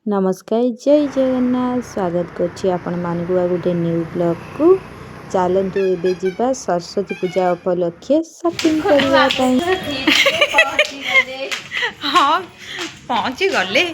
नमस्कार जय जगन्नाथ स्वागत करछि आपण मानकु गोटे न्यू ब्लॉग को चलतु एबे जीवा सरस्वती पूजा उपलक्षे शॉपिंग करबा पई। हां पहुंची गले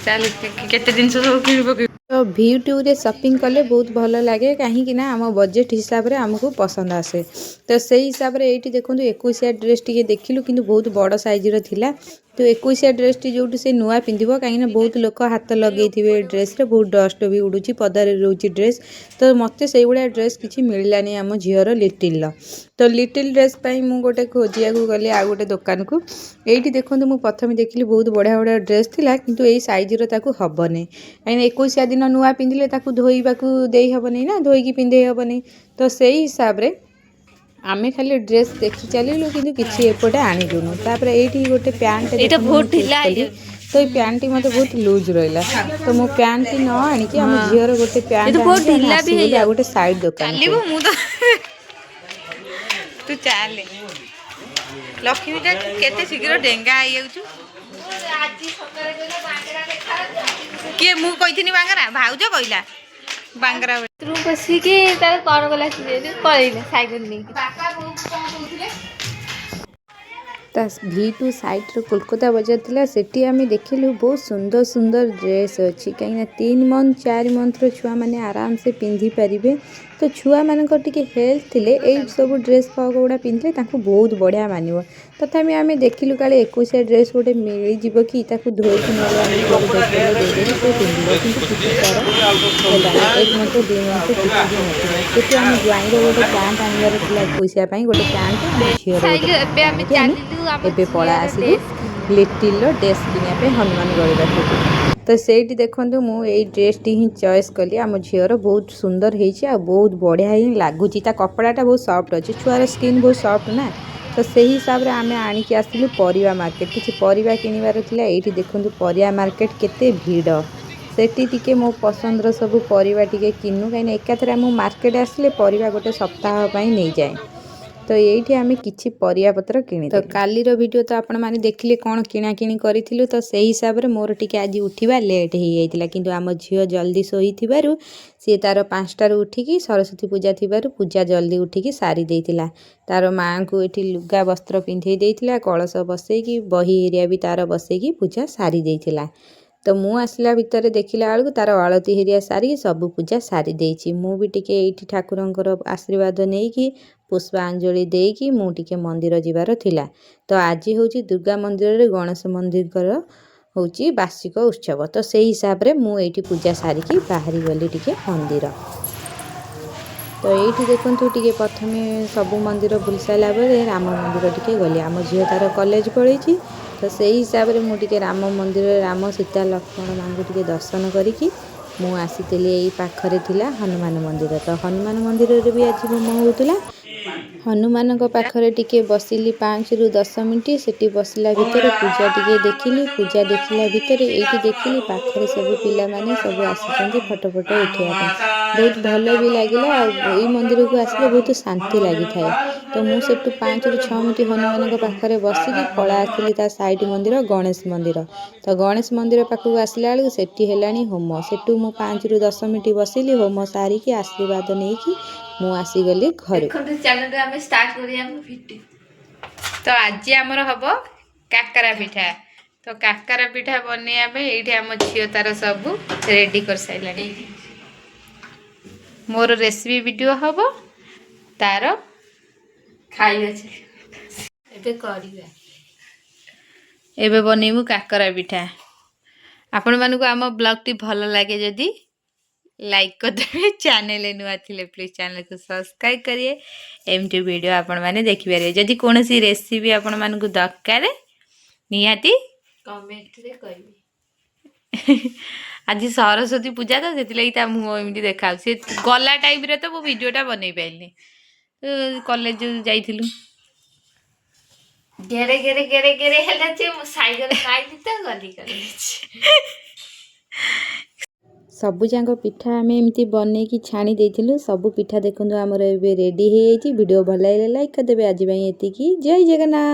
चल केते दिन से सब किन पके तो यूट्यूब रे शॉपिंग कले बहुत भल लगे कहीं ना आम बजेट हिसाब रे हमको पसंद आसे। तो से हिसाब रे एठी देखंतु 21 ड्रेस टिके देखिलु किंतु बहुत बड़ साइज रो थिला। तो 21 ड्रेस टी जोटी से नुआ पिंधिबो कहीं बहुत लोक हाथ लगे थे ड्रेस रे बहुत डस्ट भी उड़ुची पदारे रोची ड्रेस। तो मते से गुडा ड्रेस किछि मिललानी आम झियर लिटिल तो लिटिल ड्रेस पई मु गोटे खोजिया को गले आ गोटे दुकान को एठी देखंतु मु प्रथम देखिली बहुत बढ़िया बढ़िया ड्रेस थिला किंतु एई साइज रो ताकू हबने कहीं 21 दिन नुआ पिंधिले ताकू धोइबाकू देई हबनी ना धोइकी पिंधे हबनी। तो सेही हिसाब रे आमे खाली ड्रेस देखि चलिलु किंतु किछि एपटे आनिलुनु। तापर एठी गोटे पैंट एटा बहुत ढिला तो ये पैंट टी मते बहुत लूज रहिला। तो मो पैंट टी न आनी कि हम झियर गोटे पैंट बहुत ढिला भी है आ गोटे साइड दुकान चलिबो मु तो तू चाले लक्ष्मी टा केते शीघ्र डेंगा आइ जाउछु आजी सकाळे गले बांगरा देखा के मु कहिथिनी बांगरा भाउजो कहिला बांगरा तू बसी के तार कौन गला पळैले साइकेल नहीं बापा को कोन कहथिले V2 साइट रो कोलकाता बाजार थिला सेठी आमे देखिलु बहुत सुंदर सुंदर ड्रेस अछि कहीं 3 मंथ 4 मंथ रो छुआ माने आराम से पिंधि परिबे। तो छुआ मानक टिके हेल्थ थिले ए सब ड्रेस गुड़ा पिंधले ताकू बहुत बढ़िया मानिबो। तथापि आमे देखिलु काले 21 ड्रेस गोटे मिली जिवो कि ताकू धोई कि नले आमे दे दे से पिंधिबो किंतु किछि तार होला एक मंथ 2 मंथ किछि दिन नथिला सेठी आमे ज्वाइन रो गोटे पैंट आनिबार थिला 21 पई गोटे पैंट झियर एबे पड़ा आसी लिटिल ड्रेस किनिया पे हनुमान गड़ी रखी। तो सेठी देखंतु मु एई ड्रेस टी ही चॉइस कली आम झियर बहुत सुंदर हेछि आ बहुत बढ़िया ही लागुची ता कपड़ाटा बहुत सॉफ्ट अछि छुआर स्किन बहुत सॉफ्ट ना। तो सही हिसाब रे आमे आनी के आसिलु परिवा मार्केट किछि परिवा किनिबार थिला एठी देखंतु परिवा मार्केट केते भीड़ सेठी टिके मो पसंद रो सब परिवा टिके किनु काइन एकाथरे मु मार्केट आसले परिवा गोटे सप्ताह पई नै जाय। तो ये आम कि परिया पत्र किणी तो काली वीडियो तो आपण मैंने देखिले कौन किना किणी करूँ। तो से हिसाब रे मोर टिके आज उठा लेट हो जाता किंतु आम झील जल्दी शोई सी तार 5टार उठिकी सरस्वती पूजा थी पूजा जल्दी उठिकी सारी देइतिला तार माँ को ये लुगा वस्त्र पिंधे देइतिला कलश बसैकी बही एरिया भी तार बसैकी पूजा सारी देइतिला। तो मु आसला भितर देखला बेलू तार आलती हेरिया सारी सब पूजा सारी देइछि मु भी टिके एठी ठाकुरंकर आशीर्वाद नेकी पुष्पांजलि देकी मु टिके मंदिर जिबार थिला। तो आज होची दुर्गा मंदिर रे गणेश मंदिर कर होची वार्षिक उत्सव। तो से हिसाब रे मु एठी पूजा सारी की बाहरी गली टिके मंदिर। तो ये देखु टे प्रथमे सबू मंदिर बुल सारा बेले राम मंदिर टिके गली आम झील तार कॉलेज पढ़ी। तो से हिसाब रे मु टिके राम मंदिर राम सीता लक्ष्मण माँ को टिके दर्शन करी मु आसी यही पाखरे थिला हनुमान मंदिर। तो हनुमान मंदिर रे भी आज होम होउतला हनुमान पाखरे टिके बसिली 5 ରୁ 10 मिनिट सेठी बसला भितर पूजा टिके देखिली पूजा देखला भितर एठी देखिली पाखरे सब पिला माने सब आसीचंदी फोटो फोटो उठेया बहुत भल भी लागिला। एई मंदिर को आसले बहुत शांति लागि थाए। तो मु सेठू 5 ରୁ 6 मिनिट हनुमान पाखरे बसिकी पळा आसिली ता साइड मंदिर गणेश मंदिर। तो गणेश मंदिर पाखକୁ आसला बेलू सेठी हेलानी होम सेठू मु 5 ରୁ 10 मिनिट बसिली होम सारिकी आशीर्वाद नेकी मु आसीगली घर। तो आज आमर हम काकरा पिठा। तो काकरा पिठा बनैया ये आम झील तार सब रेडी कर सारा मोर रेसिपी वीडियो हम तार खाई एबे बनैमु काकरा पिठा। आपण मानक आम ब्लॉग टी भल लगे जदि लाइक कर देबे चैनल नुआ थिले प्लीज चैनल को सब्सक्राइब करिए एमटी वीडियो आपण माने देखि पारे जदि कोनोसी रेसिपी आपण मानकु दरकार निहाती कमेंट रे कहबी। आज सरस्वती पूजा तो सेति लई ता मुंह एमटी देखाउ से गला टाइम रे तो वो वीडियोटा बनै पाइली कॉलेज जाइथिलु गेरे गेरे गेरे गेरे हेला जे साइकेल काई तो गली कॉलेज सबु जाक पिठा आम एमती बनई कि छाणी देइथिलु सबु पिठा देखंतु हमर एबे रेडी हे वीडियो भल लाइक कर देबे आज एतिकी जय जगन्नाथ।